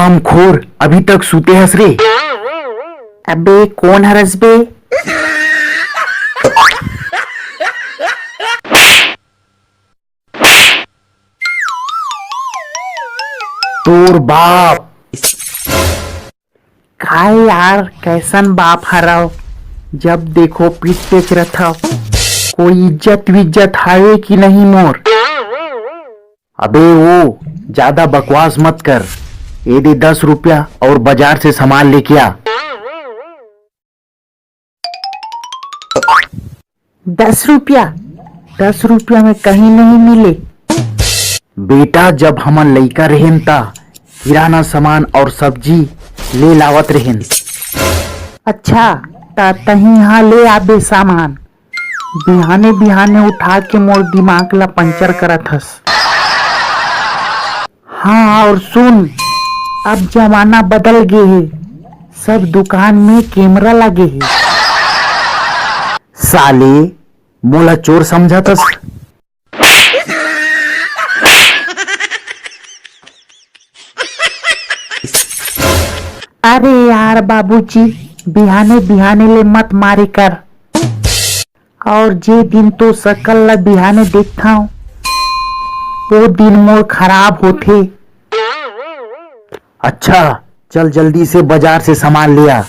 हराम खोर, अभी तक सूते हंस रे। अबे कौन हरस बे? तोर बाप। काय यार, कैसन बाप हराओ, जब देखो पीठ पेच रथा। कोई इज्जत विज्जत हावे कि नहीं मोर? अबे वो ज्यादा बकवास मत कर। ये दे 10 रुपया और बाजार से सामान लेके आ। 10 रुपया? 10 रुपया में कहीं नहीं मिले। बेटा, जब हमन लइका रहेन ता किराना सामान और सब्जी ले लावत रहेन। अच्छा, ता तही यहाँ ले आबे सामान। बिहाने बिहाने उठा के मोर दिमाग ला पंचर करत हस। हाँ, और सुन, अब जमाना बदल गए है, सब दुकान में कैमरा लगे है। साले, मोला चोर समझतस? अरे यार बाबूजी, बिहाने बिहाने ले मत मारे कर। और जे दिन तो सकल ला बिहाने देखता हूँ, वो दिन मोर खराब होते। अच्छा, चल जल्दी से बाजार से सामान ले आ।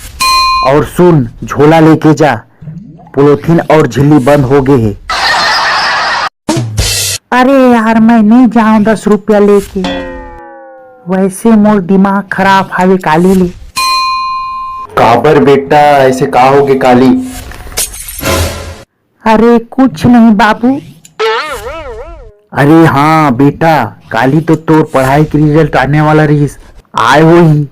और सुन, झोला लेके जा, पोलोथीन और झिल्ली बंद हो गए है। अरे यार, मैं नहीं जाऊं 10 रुपया लेके। वैसे मोर दिमाग खराब हावे काली ले। काबर बेटा, ऐसे का होगे काली? अरे कुछ नहीं बाबू। अरे हाँ बेटा, काली तो तोर पढ़ाई के रिजल्ट आने वाला रहीस, आए हो ही।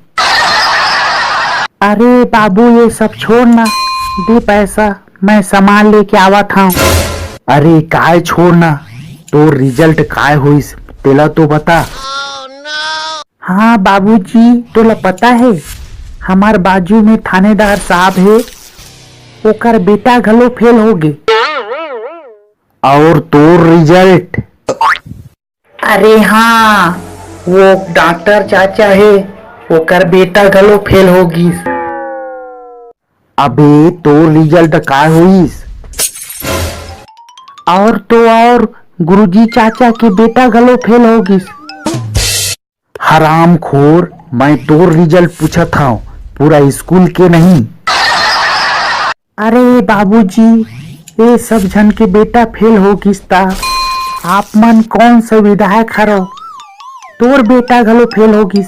अरे बाबू, ये सब छोड़ना, दे पैसा, मैं सामान लेके आवा था। अरे काय छोड़ना, तोर रिजल्ट काय होइस तेला तो बता। हाँ बाबूजी, तोला पता है, हमार बाजू में थानेदार साहब है, ओकर बेटा घलो फेल हो गए। और तोर रिजल्ट? अरे हाँ, वो डॉक्टर चाचा है, ओकर बेटा घलो फेल हो गईस। अबे तोर रिजल्ट काय होइस? और तो और गुरुजी चाचा के बेटा घलो फेल हो गईस। हराम खोर, मैं तोर रिजल्ट पूछा था, पूरा स्कूल के नहीं। अरे बाबूजी, ये सब जन के बेटा फेल हो गिसता, आप मन कौन सा विधायक हरो, तोर बेटा घलो फेल हो गिस।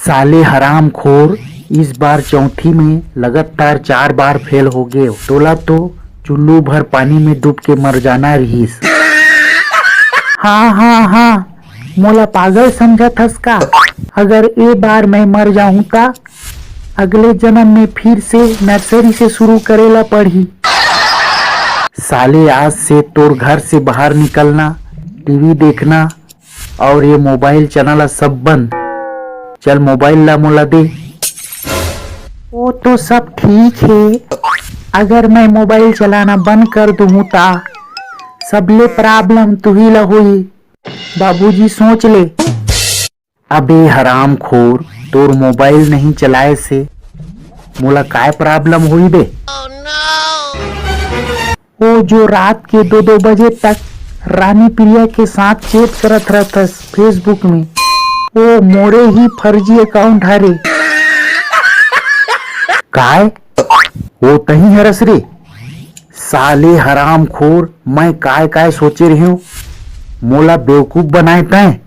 साले हराम खोर, इस बार चौथी में लगातार 4 बार फेल हो गए। तोला तो चुल्लू भर पानी में डूब के मर जाना रहीस। हाँ हाँ हाँ, मोला पागल समझत हस का? अगर ए बार मैं मर जाऊं ता अगले जन्म में फिर से नर्सरी से शुरू करेला पड़ी। साले, आज से तोर घर से बाहर निकलना, टीवी देखना और ये मोबाइल चलाना सब बंद। चल मोबाइल ला मोला दे। वो तो सब ठीक है, अगर मैं मोबाइल चलाना बंद कर दूँ ता सबले प्रॉब्लम तू ही ला हुई। बाबूजी सोच ले। अबे हराम खोर, तोर मोबाइल नहीं चलाए से मोला काय प्रॉब्लम हुई बे? वो जो रात के 2-2 बजे तक रानी प्रिया के साथ चैट करत रहतस फेसबुक में, वो मोरे ही फर्जी अकाउंट हरे। काय? वो तही हरस रे? साले हराम खोर, मैं काय काय सोचे रही हूँ, मोला बेवकूफ बनाए तैं।